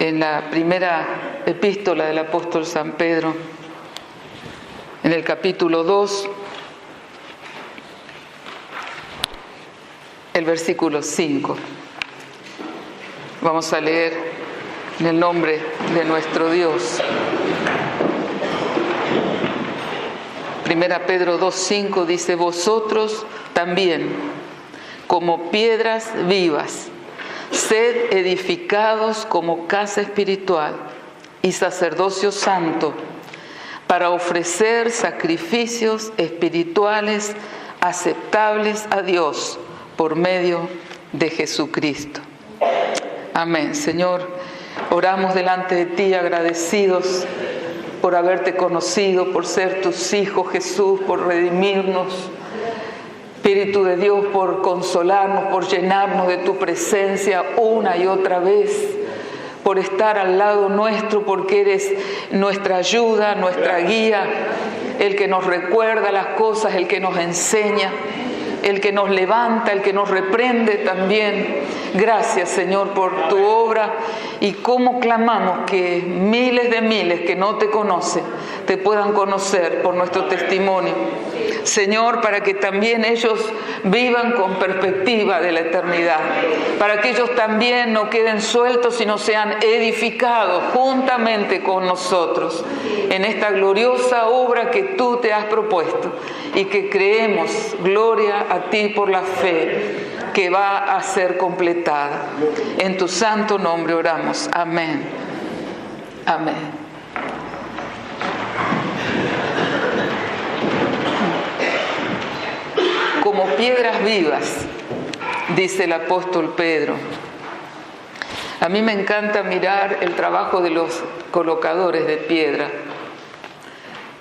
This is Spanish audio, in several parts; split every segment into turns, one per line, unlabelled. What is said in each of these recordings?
en la primera epístola del apóstol San Pedro, en el capítulo 2, el versículo 5. Vamos a leer en el nombre de nuestro Dios. Primera Pedro 2:5 dice: vosotros también, como piedras vivas, sed edificados como casa espiritual y sacerdocio santo, para ofrecer sacrificios espirituales aceptables a Dios por medio de Jesucristo. Amén. Señor, oramos delante de ti agradecidos por haberte conocido, por ser tus hijos, Jesús, por redimirnos. Espíritu de Dios, por consolarnos, por llenarnos de tu presencia una y otra vez, por estar al lado nuestro, porque eres nuestra ayuda, nuestra guía, el que nos recuerda las cosas, el que nos enseña, el que nos levanta, el que nos reprende también. Gracias, Señor, por tu obra, y cómo clamamos que miles de miles que no te conocen te puedan conocer por nuestro testimonio. Señor, para que también ellos vivan con perspectiva de la eternidad, para que ellos también no queden sueltos, sino sean edificados juntamente con nosotros en esta gloriosa obra que tú te has propuesto y que creemos, gloria a ti por la fe, que va a ser completada. En tu santo nombre oramos. Amén. Amén. Como piedras vivas, dice el apóstol Pedro. A mí me encanta mirar el trabajo de los colocadores de piedra.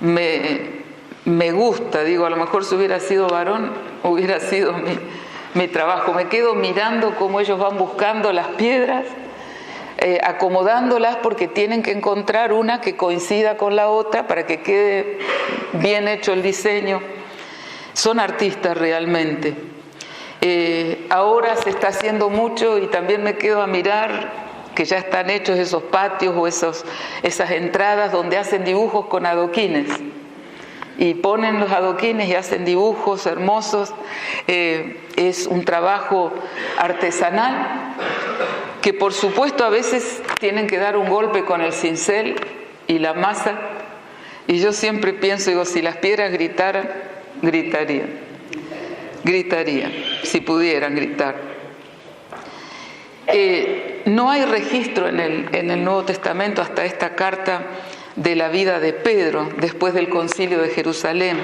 Me gusta, digo, a lo mejor si hubiera sido varón, hubiera sido mi trabajo. Me quedo mirando cómo ellos van buscando las piedras, acomodándolas, porque tienen que encontrar una que coincida con la otra para que quede bien hecho el diseño. Son artistas realmente. Ahora se está haciendo mucho, y también me quedo a mirar que ya están hechos esos patios o esas entradas donde hacen dibujos con adoquines. Y ponen los adoquines y hacen dibujos hermosos. Es un trabajo artesanal que, por supuesto, a veces tienen que dar un golpe con el cincel y la masa. Y yo siempre pienso, digo, si las piedras gritaran, gritarían, si pudieran gritar. No hay registro en el Nuevo Testamento hasta esta carta de la vida de Pedro después del Concilio de Jerusalén,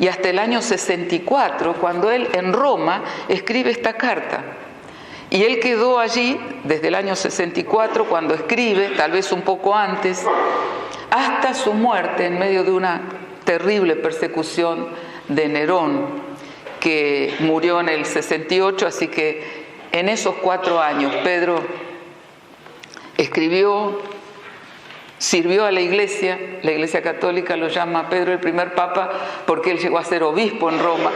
y hasta el año 64, cuando él en Roma escribe esta carta. Y él quedó allí desde el año 64, cuando escribe, tal vez un poco antes, hasta su muerte en medio de una terrible persecución de Nerón, que murió en el 68, así que en esos 4 años Pedro escribió, sirvió a la Iglesia Católica lo llama Pedro el primer Papa, porque él llegó a ser obispo en Roma,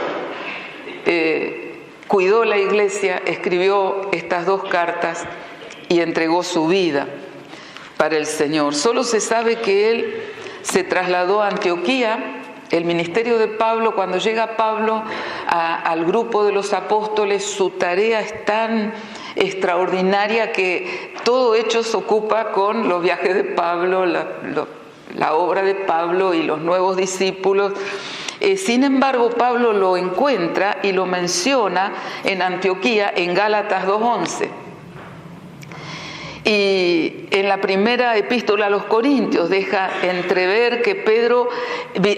cuidó la Iglesia, escribió estas 2 cartas y entregó su vida para el Señor. Solo se sabe que él se trasladó a Antioquía. El ministerio de Pablo, cuando llega Pablo al grupo de los apóstoles, su tarea es tan extraordinaria que todo Hechos se ocupa con los viajes de Pablo, la obra de Pablo y los nuevos discípulos. Sin embargo, Pablo lo encuentra y lo menciona en Antioquía en Gálatas 2:11. Y en la primera epístola a los Corintios deja entrever que Pedro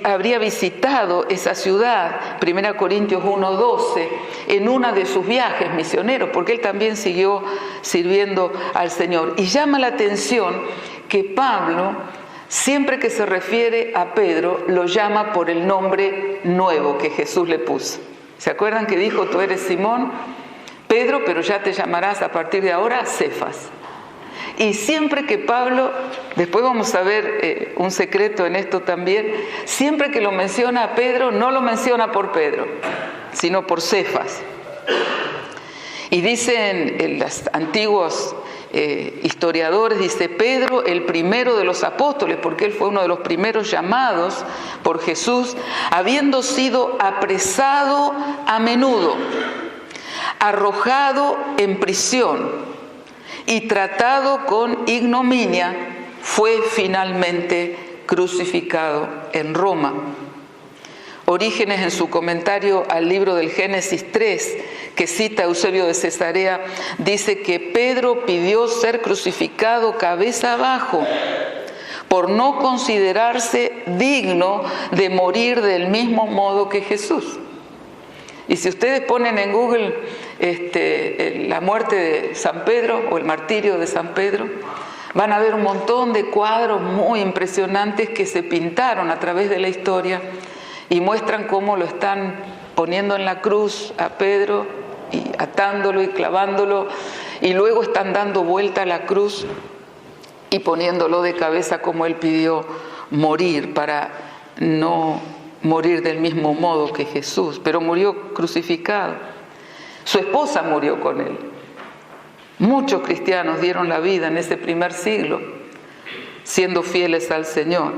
habría visitado esa ciudad, 1 Corintios 1:12, en uno de sus viajes misioneros, porque él también siguió sirviendo al Señor. Y llama la atención que Pablo, siempre que se refiere a Pedro, lo llama por el nombre nuevo que Jesús le puso. ¿Se acuerdan que dijo: tú eres Simón, Pedro, pero ya te llamarás a partir de ahora Cefas? Y siempre que Pablo, después vamos a ver un secreto en esto también, siempre que lo menciona a Pedro, no lo menciona por Pedro, sino por Cefas. Y dicen en los antiguos historiadores, dice Pedro, el primero de los apóstoles, porque él fue uno de los primeros llamados por Jesús, habiendo sido apresado a menudo, arrojado en prisión y tratado con ignominia, fue finalmente crucificado en Roma. Orígenes, en su comentario al libro del Génesis 3, que cita Eusebio de Cesarea, dice que Pedro pidió ser crucificado cabeza abajo por no considerarse digno de morir del mismo modo que Jesús. Y si ustedes ponen en Google la muerte de San Pedro o el martirio de San Pedro, van a ver un montón de cuadros muy impresionantes que se pintaron a través de la historia y muestran cómo lo están poniendo en la cruz a Pedro y atándolo y clavándolo, y luego están dando vuelta a la cruz y poniéndolo de cabeza como él pidió morir, para no morir del mismo modo que Jesús, pero murió crucificado. Su esposa murió con él. Muchos cristianos dieron la vida en ese primer siglo, siendo fieles al Señor.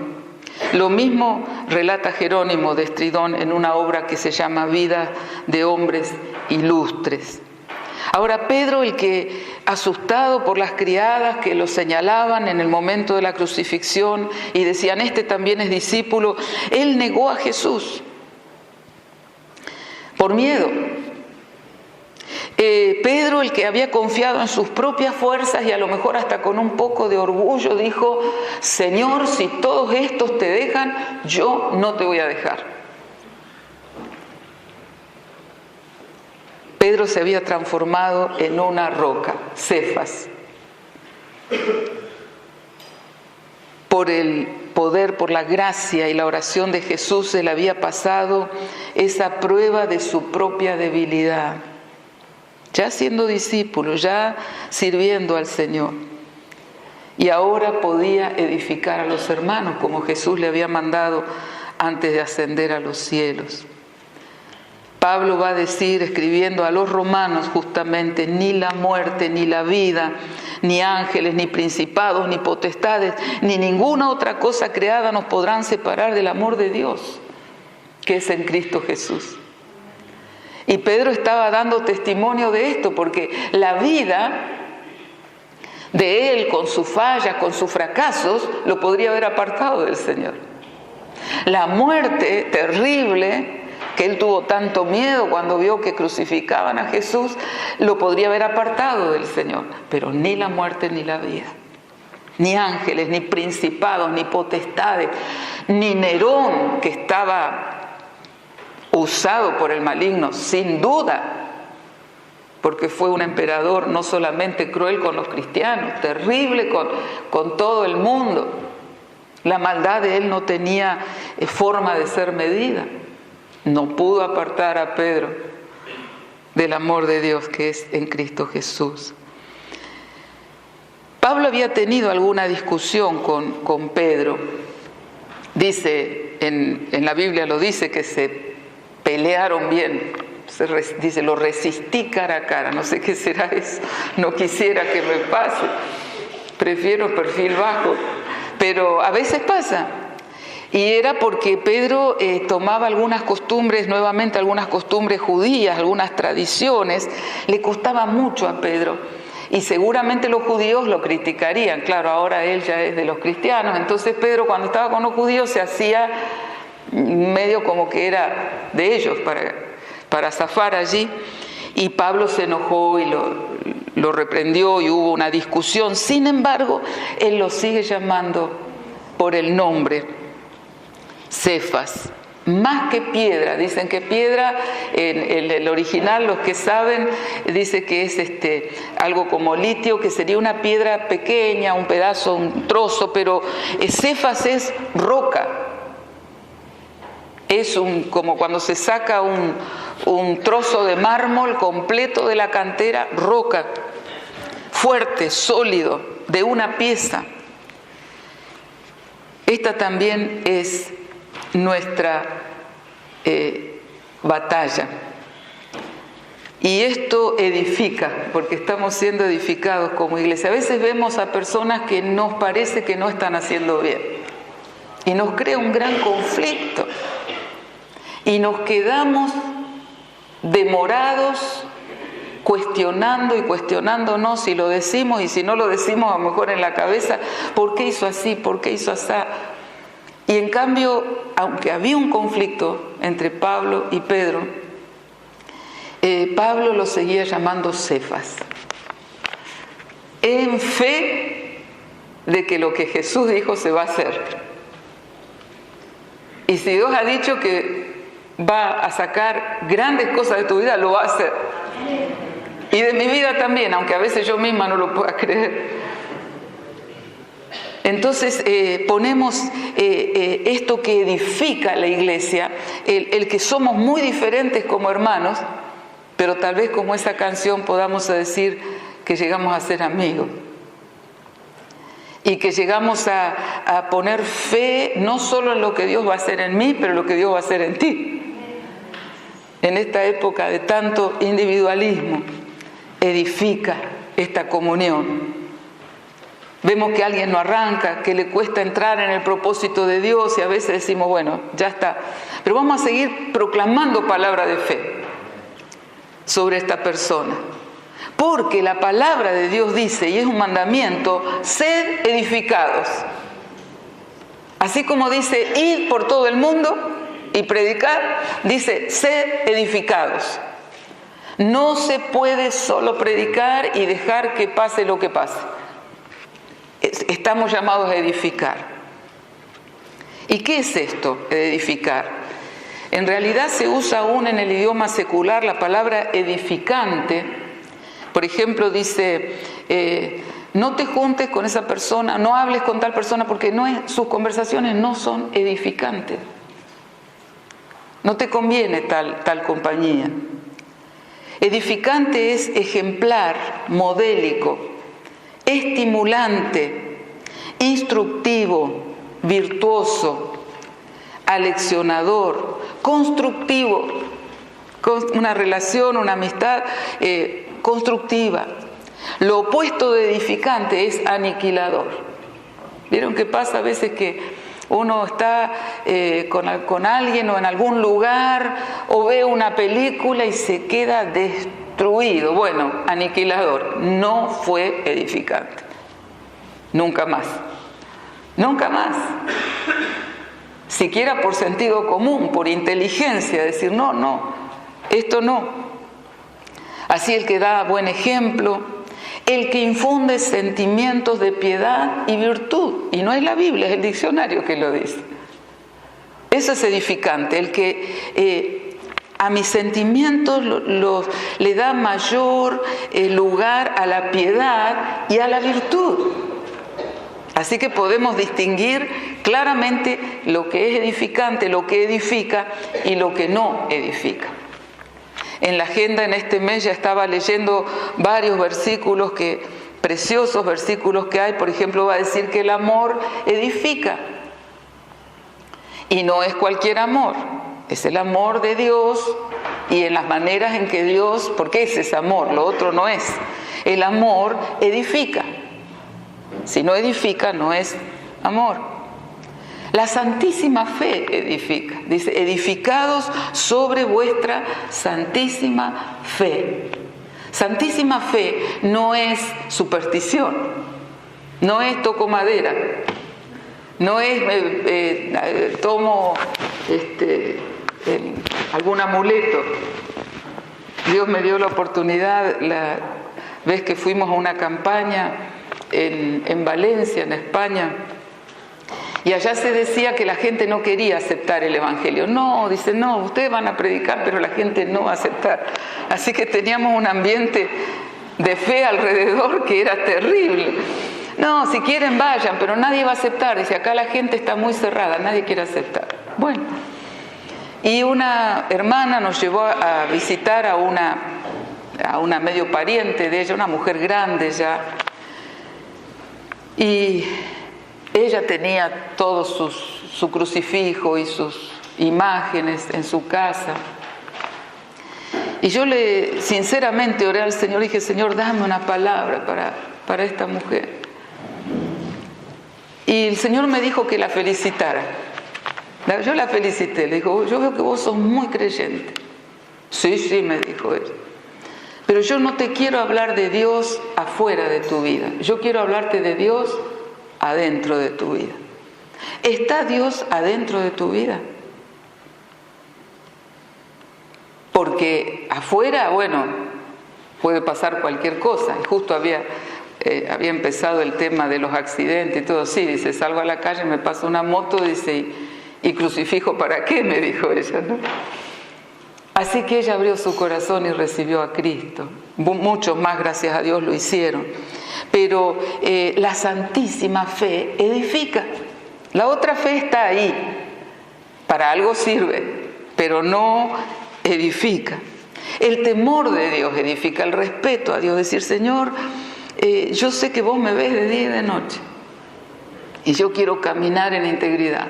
Lo mismo relata Jerónimo de Estridón en una obra que se llama Vida de hombres ilustres. Ahora Pedro, el que, asustado por las criadas que lo señalaban en el momento de la crucifixión y decían, este también es discípulo, él negó a Jesús por miedo. Pedro, el que había confiado en sus propias fuerzas y a lo mejor hasta con un poco de orgullo, dijo, Señor, si todos estos te dejan, yo no te voy a dejar. Pedro se había transformado en una roca, Cefas. Por el poder, por la gracia y la oración de Jesús, él había pasado esa prueba de su propia debilidad. Ya siendo discípulo, ya sirviendo al Señor. Y ahora podía edificar a los hermanos como Jesús le había mandado antes de ascender a los cielos. Pablo va a decir, escribiendo a los romanos justamente, ni la muerte, ni la vida, ni ángeles, ni principados, ni potestades, ni ninguna otra cosa creada nos podrán separar del amor de Dios, que es en Cristo Jesús. Y Pedro estaba dando testimonio de esto, porque la vida de él, con sus fallas, con sus fracasos, lo podría haber apartado del Señor. La muerte terrible, que él tuvo tanto miedo cuando vio que crucificaban a Jesús, lo podría haber apartado del Señor. Pero ni la muerte ni la vida, ni ángeles, ni principados, ni potestades, ni Nerón, que estaba usado por el maligno, sin duda, porque fue un emperador no solamente cruel con los cristianos, terrible con todo el mundo. La maldad de él no tenía forma de ser medida. No pudo apartar a Pedro del amor de Dios que es en Cristo Jesús. Pablo había tenido alguna discusión con Pedro. Dice, en la Biblia lo dice, que se pelearon bien, dice, lo resistí cara a cara, no sé qué será eso, no quisiera que me pase, prefiero perfil bajo, pero a veces pasa. Y era porque Pedro tomaba algunas costumbres, nuevamente algunas costumbres judías, algunas tradiciones, le costaba mucho a Pedro. Y seguramente los judíos lo criticarían, claro, ahora él ya es de los cristianos, entonces Pedro cuando estaba con los judíos se hacía medio como que era de ellos para zafar allí, y Pablo se enojó y lo reprendió y hubo una discusión. Sin embargo, él lo sigue llamando por el nombre, Cefas, más que piedra. Dicen que piedra, en el original, los que saben, dice que es algo como litio, que sería una piedra pequeña, un pedazo, un trozo, pero Cefas es roca. Es como cuando se saca un trozo de mármol completo de la cantera, roca, fuerte, sólido, de una pieza. Esta también es nuestra batalla. Y esto edifica, porque estamos siendo edificados como iglesia. A veces vemos a personas que nos parece que no están haciendo bien y nos crea un gran conflicto y nos quedamos demorados cuestionando y cuestionándonos si lo decimos, y si no lo decimos a lo mejor en la cabeza, ¿por qué hizo así? ¿Por qué hizo así? Y en cambio, aunque había un conflicto entre Pablo y Pedro, Pablo lo seguía llamando Cefas, en fe de que lo que Jesús dijo se va a hacer. Y si Dios ha dicho que va a sacar grandes cosas de tu vida, lo va a hacer. Y de mi vida también, aunque a veces yo misma no lo pueda creer. Entonces ponemos esto que edifica la iglesia, el que somos muy diferentes como hermanos, pero tal vez como esa canción podamos decir que llegamos a ser amigos. Y que llegamos a poner fe no solo en lo que Dios va a hacer en mí, pero en lo que Dios va a hacer en ti. En esta época de tanto individualismo, edifica esta comunión. Vemos que alguien no arranca, que le cuesta entrar en el propósito de Dios y a veces decimos, bueno, ya está. Pero vamos a seguir proclamando palabra de fe sobre esta persona. Porque la palabra de Dios dice, y es un mandamiento, sed edificados. Así como dice, id por todo el mundo y predicar, dice, sed edificados. No se puede solo predicar y dejar que pase lo que pase. Estamos llamados a edificar. ¿Y qué es esto de edificar? En realidad se usa aún en el idioma secular la palabra edificante. Por ejemplo, dice, no te juntes con esa persona, no hables con tal persona porque sus conversaciones no son edificantes. No te conviene tal compañía. Edificante es ejemplar, modélico, estimulante, instructivo, virtuoso, aleccionador, constructivo, una relación, una amistad constructiva. Lo opuesto de edificante es aniquilador. ¿Vieron qué pasa a veces que uno está con alguien o en algún lugar o ve una película y se queda destruido? Bueno, aniquilador, no fue edificante. Nunca más. Nunca más. Siquiera por sentido común, por inteligencia, decir no, esto no. Así el que da buen ejemplo, el que infunde sentimientos de piedad y virtud. Y no es la Biblia, es el diccionario que lo dice. Eso es edificante, el que a mis sentimientos le da mayor lugar a la piedad y a la virtud. Así que podemos distinguir claramente lo que es edificante, lo que edifica y lo que no edifica. En la agenda en este mes ya estaba leyendo varios versículos, preciosos versículos que hay. Por ejemplo, va a decir que el amor edifica. Y no es cualquier amor, es el amor de Dios y en las maneras en que Dios, porque ese es amor, lo otro no es. El amor edifica. Si no edifica, no es amor. La santísima fe edifica. Dice, edificados sobre vuestra santísima fe. Santísima fe no es superstición, no es toco madera, no es tomo algún amuleto. Dios me dio la oportunidad, la vez que fuimos a una campaña en Valencia, en España, y allá se decía que la gente no quería aceptar el Evangelio. No, dice, no, ustedes van a predicar, pero la gente no va a aceptar. Así que teníamos un ambiente de fe alrededor que era terrible. No, si quieren vayan, pero nadie va a aceptar. Dice, acá la gente está muy cerrada, nadie quiere aceptar. Bueno, y una hermana nos llevó a visitar a una medio pariente de ella, una mujer grande ya. Y ella tenía todo su crucifijo y sus imágenes en su casa. Y yo sinceramente oré al Señor y dije, Señor, dame una palabra para esta mujer. Y el Señor me dijo que la felicitara. Yo la felicité, le digo, yo veo que vos sos muy creyente. Sí, me dijo él. Pero yo no te quiero hablar de Dios afuera de tu vida. Yo quiero hablarte de Dios adentro de tu vida. ¿Está Dios adentro de tu vida? Porque afuera, bueno, puede pasar cualquier cosa. Y justo había empezado el tema de los accidentes y todo. Sí, dice, salgo a la calle, me pasa una moto, dice, ¿y crucifijo para qué? Me dijo ella, ¿no? Así que ella abrió su corazón y recibió a Cristo. Muchos más, gracias a Dios, lo hicieron. Pero la santísima fe edifica. La otra fe está ahí. Para algo sirve, pero no edifica. El temor de Dios edifica, el respeto a Dios. Decir, Señor, yo sé que vos me ves de día y de noche. Y yo quiero caminar en integridad.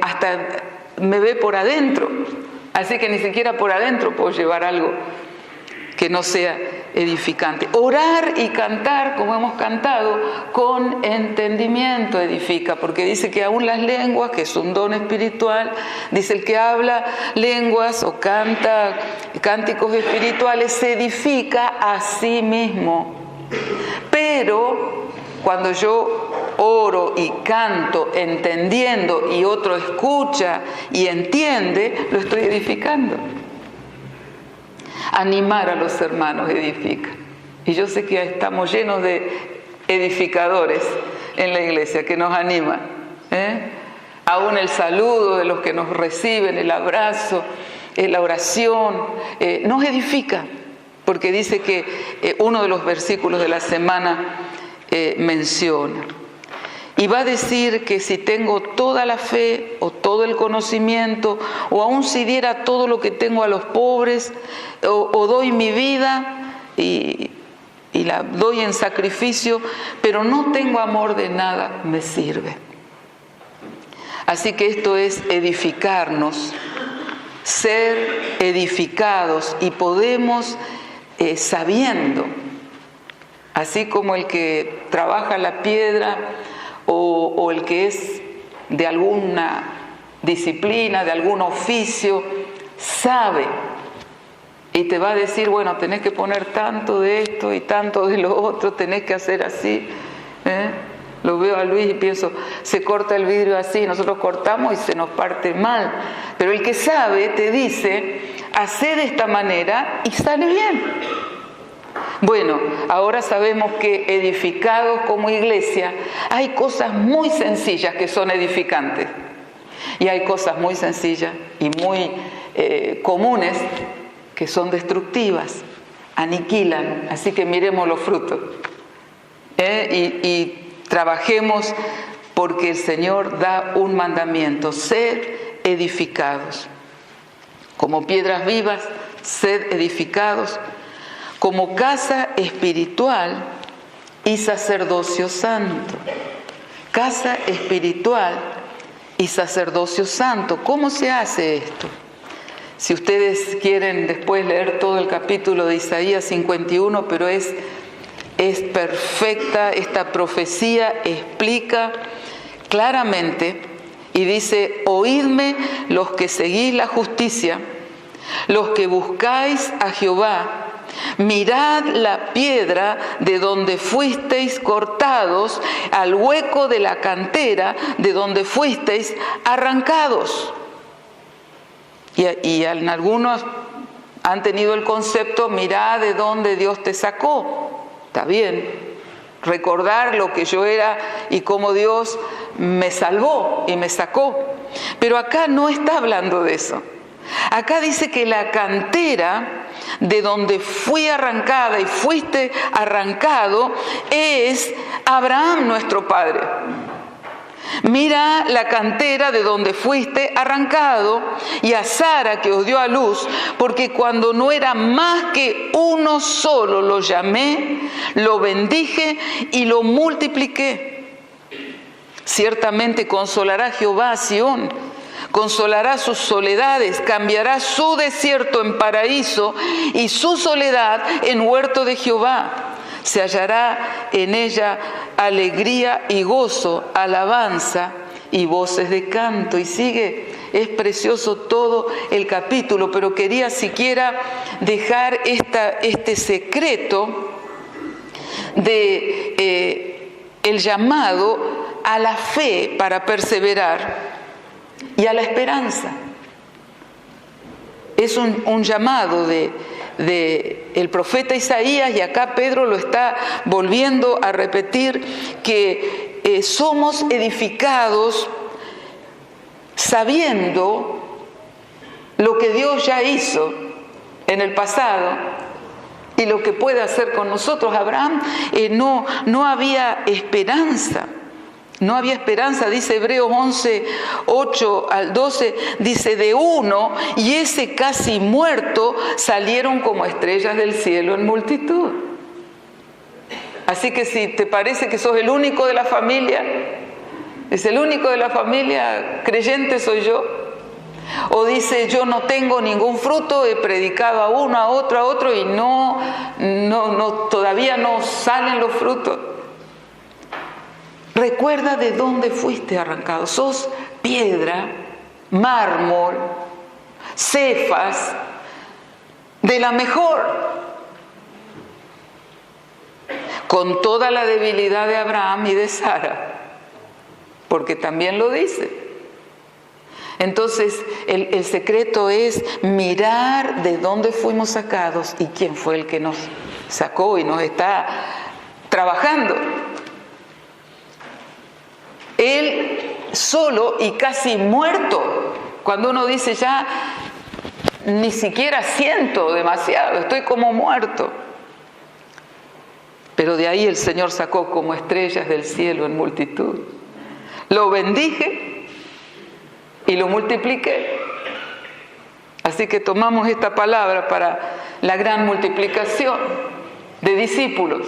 Hasta me ve por adentro. Así que ni siquiera por adentro puedo llevar algo que no sea edificante. Orar y cantar, como hemos cantado, con entendimiento edifica, porque dice que aún las lenguas, que es un don espiritual, dice el que habla lenguas o canta cánticos espirituales, se edifica a sí mismo. Pero cuando yo oro y canto entendiendo y otro escucha y entiende, lo estoy edificando. Animar a los hermanos edifica. Y yo sé que estamos llenos de edificadores en la iglesia que nos animan. Aún el saludo de los que nos reciben, el abrazo, la oración, nos edifica. Porque dice que uno de los versículos de la semana menciona. Y va a decir que si tengo toda la fe o todo el conocimiento, o aún si diera todo lo que tengo a los pobres, o doy mi vida y la doy en sacrificio, pero no tengo amor, de nada me sirve. Así que esto es edificarnos, ser edificados, y podemos sabiendo, así como el que trabaja la piedra o el que es de alguna disciplina, de algún oficio, sabe y te va a decir, bueno, tenés que poner tanto de esto y tanto de lo otro, tenés que hacer así. Lo veo a Luis y pienso, se corta el vidrio así, nosotros cortamos y se nos parte mal. Pero el que sabe te dice, hacé de esta manera y sale bien. Bueno, ahora sabemos que edificados como iglesia hay cosas muy sencillas que son edificantes. Y hay cosas muy sencillas y muy comunes que son destructivas, aniquilan. Así que miremos los frutos. Y trabajemos porque el Señor da un mandamiento: sed edificados. Como piedras vivas, sed edificados. Como casa espiritual y sacerdocio santo. Casa espiritual y sacerdocio santo. ¿Cómo se hace esto? Si ustedes quieren después leer todo el capítulo de Isaías 51, pero es perfecta, esta profecía explica claramente y dice: oídme los que seguís la justicia, los que buscáis a Jehová. Mirad la piedra de donde fuisteis cortados, al hueco de la cantera de donde fuisteis arrancados. Y algunos han tenido el concepto, mirad de dónde Dios te sacó. Está bien, recordar lo que yo era y cómo Dios me salvó y me sacó. Pero acá no está hablando de eso. Acá dice que la cantera de donde fui arrancada y fuiste arrancado es Abraham, nuestro padre. Mira la cantera de donde fuiste arrancado, y a Sara que os dio a luz, porque cuando no era más que uno solo lo llamé, lo bendije y lo multipliqué. Ciertamente consolará Jehová a Sión consolará sus soledades, cambiará su desierto en paraíso y su soledad en huerto de Jehová. Se hallará en ella alegría y gozo, alabanza y voces de canto. Y sigue, es precioso todo el capítulo, pero quería siquiera dejar este secreto de el llamado a la fe para perseverar y a la esperanza. Es un llamado de el profeta Isaías, y acá Pedro lo está volviendo a repetir, que somos edificados sabiendo lo que Dios ya hizo en el pasado y lo que puede hacer con nosotros. Abraham no había esperanza. No había esperanza, dice Hebreos 11, 8 al 12, dice, de uno, y ese casi muerto, salieron como estrellas del cielo en multitud. Así que si te parece que sos el único de la familia, es el único de la familia, creyente soy yo. O dice, yo no tengo ningún fruto, he predicado a uno, a otro, y todavía no salen los frutos. Recuerda de dónde fuiste arrancado. Sos piedra, mármol, cefas, de la mejor. Con toda la debilidad de Abraham y de Sara, porque también lo dice. Entonces, el secreto es mirar de dónde fuimos sacados y quién fue el que nos sacó y nos está trabajando. Él solo y casi muerto. Cuando uno dice ya ni siquiera siento demasiado, estoy como muerto. Pero de ahí el Señor sacó como estrellas del cielo en multitud. Lo bendije y lo multipliqué. Así que tomamos esta palabra para la gran multiplicación de discípulos.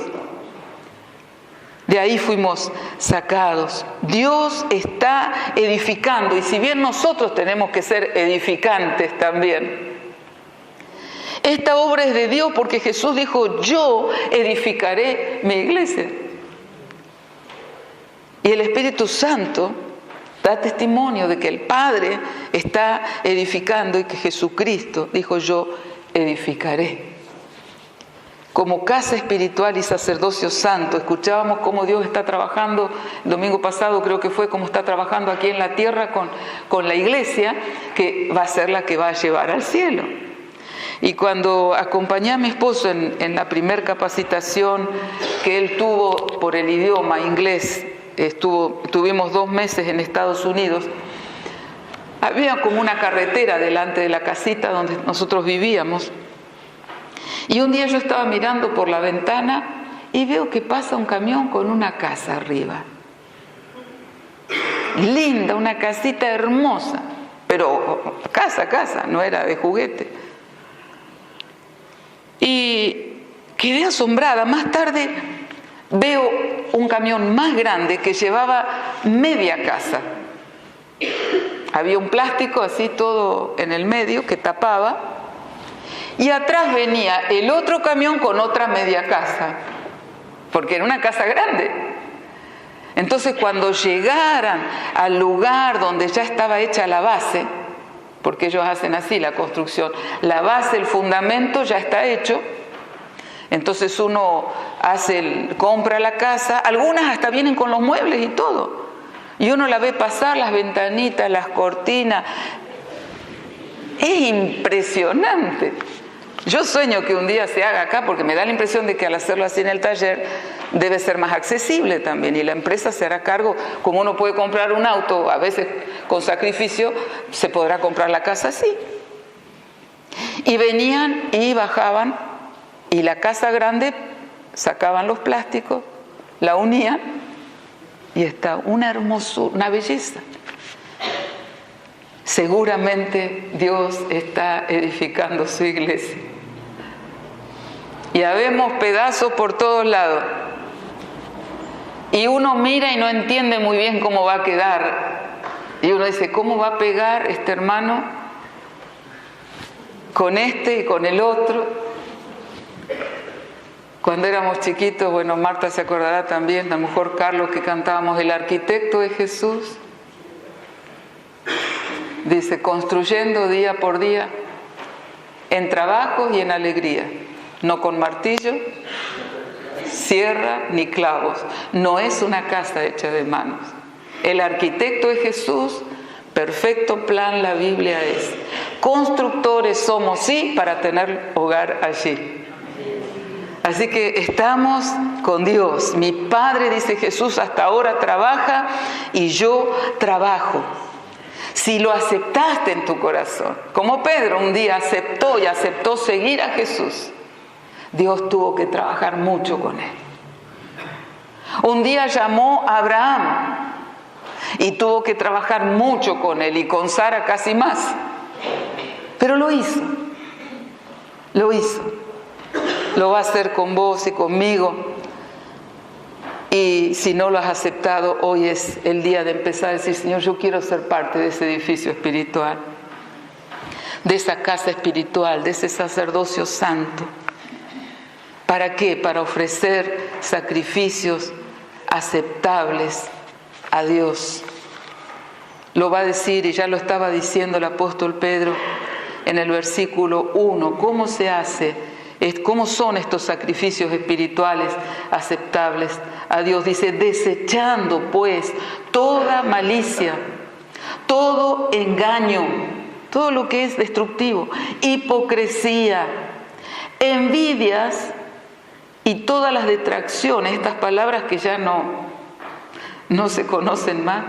De ahí fuimos sacados. Dios está edificando, y si bien nosotros tenemos que ser edificantes también, esta obra es de Dios, porque Jesús dijo, yo edificaré mi iglesia. Y el Espíritu Santo da testimonio de que el Padre está edificando y que Jesucristo dijo, yo edificaré. Como casa espiritual y sacerdocio santo, escuchábamos cómo Dios está trabajando, el domingo pasado creo que fue, cómo está trabajando aquí en la tierra con la iglesia, que va a ser la que va a llevar al cielo. Y cuando acompañé a mi esposo en la primer capacitación que él tuvo por el idioma inglés, tuvimos 2 meses en Estados Unidos, había como una carretera delante de la casita donde nosotros vivíamos. Y un día yo estaba mirando por la ventana y veo que pasa un camión con una casa arriba. Linda, una casita hermosa, pero casa, no era de juguete. Y quedé asombrada. Más tarde veo un camión más grande que llevaba media casa. Había un plástico así todo en el medio que tapaba. Y atrás venía el otro camión con otra media casa, porque era una casa grande. Entonces, cuando llegaran al lugar donde ya estaba hecha la base, porque ellos hacen así la construcción, la base, el fundamento ya está hecho, entonces uno compra la casa, algunas hasta vienen con los muebles y todo, y uno la ve pasar, las ventanitas, las cortinas. Es impresionante. Yo sueño que un día se haga acá, porque me da la impresión de que al hacerlo así en el taller debe ser más accesible también, y la empresa se hará cargo. Como uno puede comprar un auto, a veces con sacrificio, se podrá comprar la casa así. Y venían y bajaban, y la casa grande sacaban los plásticos, la unían, y está una hermosura, una belleza. Seguramente Dios está edificando su iglesia. Y habemos pedazos por todos lados. Y uno mira y no entiende muy bien cómo va a quedar. Y uno dice, ¿cómo va a pegar este hermano con este y con el otro? Cuando éramos chiquitos, bueno, Marta se acordará también, a lo mejor Carlos, que cantábamos El arquitecto de Jesús. Dice, construyendo día por día, en trabajos y en alegría, no con martillo, sierra ni clavos. No es una casa hecha de manos. El arquitecto es Jesús, perfecto plan la Biblia es. Constructores somos, sí, para tener hogar allí. Así que estamos con Dios. Mi Padre, dice Jesús, hasta ahora trabaja y yo trabajo. Si lo aceptaste en tu corazón, como Pedro un día aceptó seguir a Jesús, Dios tuvo que trabajar mucho con él. Un día llamó a Abraham y tuvo que trabajar mucho con él, y con Sara casi más. Pero lo hizo. Lo va a hacer con vos y conmigo. Y si no lo has aceptado, hoy es el día de empezar a decir, Señor, yo quiero ser parte de ese edificio espiritual, de esa casa espiritual, de ese sacerdocio santo. ¿Para qué? Para ofrecer sacrificios aceptables a Dios. Lo va a decir, y ya lo estaba diciendo el apóstol Pedro en el versículo 1, ¿cómo se hace? ¿Cómo son estos sacrificios espirituales aceptables a Dios? Dice, desechando pues toda malicia, todo engaño, todo lo que es destructivo, hipocresía, envidias y todas las detracciones, estas palabras que ya no se conocen más,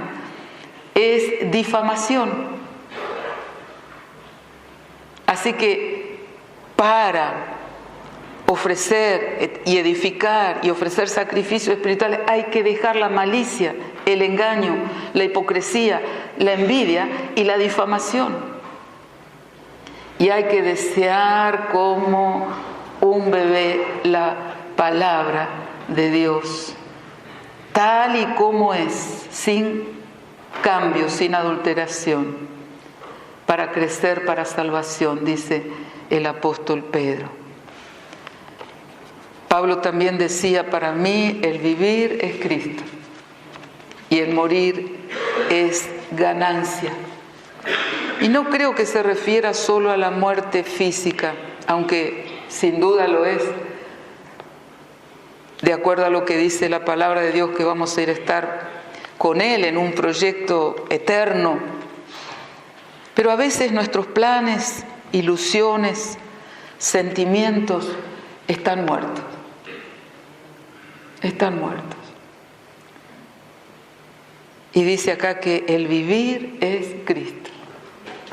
es difamación. Así que para ofrecer y edificar y ofrecer sacrificios espirituales hay que dejar la malicia, el engaño, la hipocresía, la envidia y la difamación. Y hay que desear como un bebé la palabra de Dios, tal y como es, sin cambio, sin adulteración, para crecer para salvación, dice el apóstol Pedro. Pablo también decía, para mí el vivir es Cristo y el morir es ganancia. Y no creo que se refiera solo a la muerte física, aunque sin duda lo es, de acuerdo a lo que dice la palabra de Dios, que vamos a ir a estar con Él en un proyecto eterno. Pero a veces nuestros planes, ilusiones, sentimientos están muertos. Están muertos. Y dice acá que el vivir es Cristo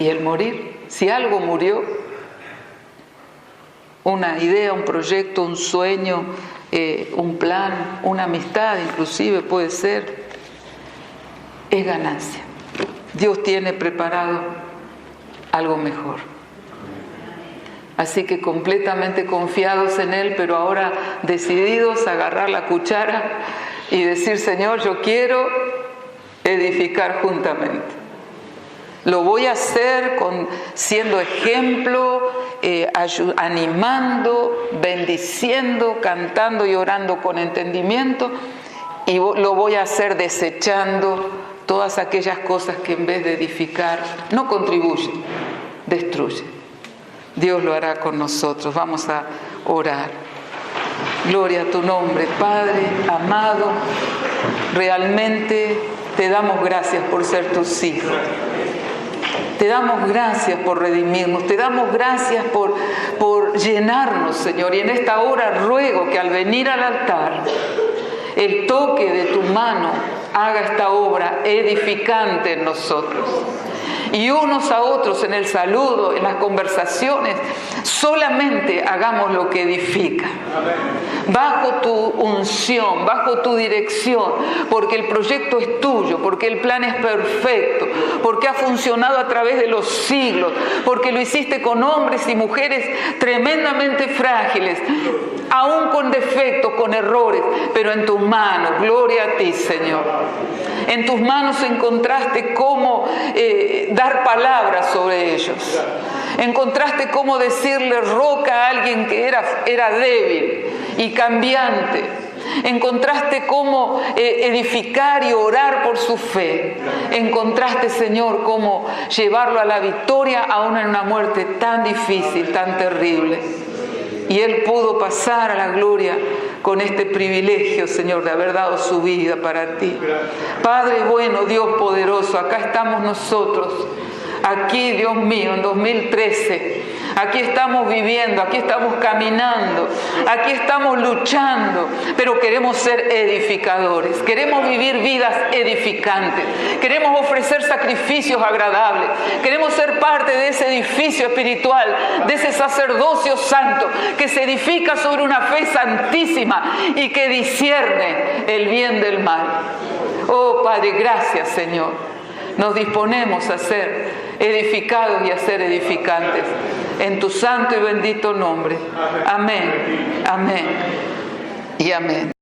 y el morir, si algo murió, una idea, un proyecto, un sueño, un plan, una amistad inclusive puede ser, es ganancia. Dios tiene preparado algo mejor. Así que completamente confiados en Él, pero ahora decididos a agarrar la cuchara y decir, Señor, yo quiero edificar juntamente. Lo voy a hacer siendo ejemplo, animando, bendiciendo, cantando y orando con entendimiento, y lo voy a hacer desechando todas aquellas cosas que en vez de edificar no contribuyen, destruyen. Dios lo hará con nosotros. Vamos a orar. Gloria a tu nombre, Padre amado. Realmente te damos gracias por ser tus hijos. Te damos gracias por redimirnos. Te damos gracias por llenarnos, Señor. Y en esta hora ruego que al venir al altar, el toque de tu mano haga esta obra edificante en nosotros. y unos a otros en el saludo, en las conversaciones, solamente hagamos lo que edifica. Bajo tu unción, bajo tu dirección, porque el proyecto es tuyo, porque el plan es perfecto, porque ha funcionado a través de los siglos, porque lo hiciste con hombres y mujeres tremendamente frágiles, aún con defectos, con errores, pero en tus manos. Gloria a ti, Señor. En tus manos encontraste cómo dar palabras sobre ellos. Encontraste cómo decirle roca a alguien que era débil y cambiante. Encontraste cómo edificar y orar por su fe. Encontraste, Señor, cómo llevarlo a la victoria aún en una muerte tan difícil, tan terrible. Y Él pudo pasar a la gloria con este privilegio, Señor, de haber dado su vida para ti. Padre bueno, Dios poderoso, acá estamos nosotros. Aquí, Dios mío, en 2013, aquí estamos viviendo, aquí estamos caminando, aquí estamos luchando, pero queremos ser edificadores, queremos vivir vidas edificantes, queremos ofrecer sacrificios agradables, queremos ser parte de ese edificio espiritual, de ese sacerdocio santo que se edifica sobre una fe santísima y que discierne el bien del mal. Oh Padre, gracias, Señor. Nos disponemos a ser edificados y a ser edificantes. En tu santo y bendito nombre. Amén, amén y amén.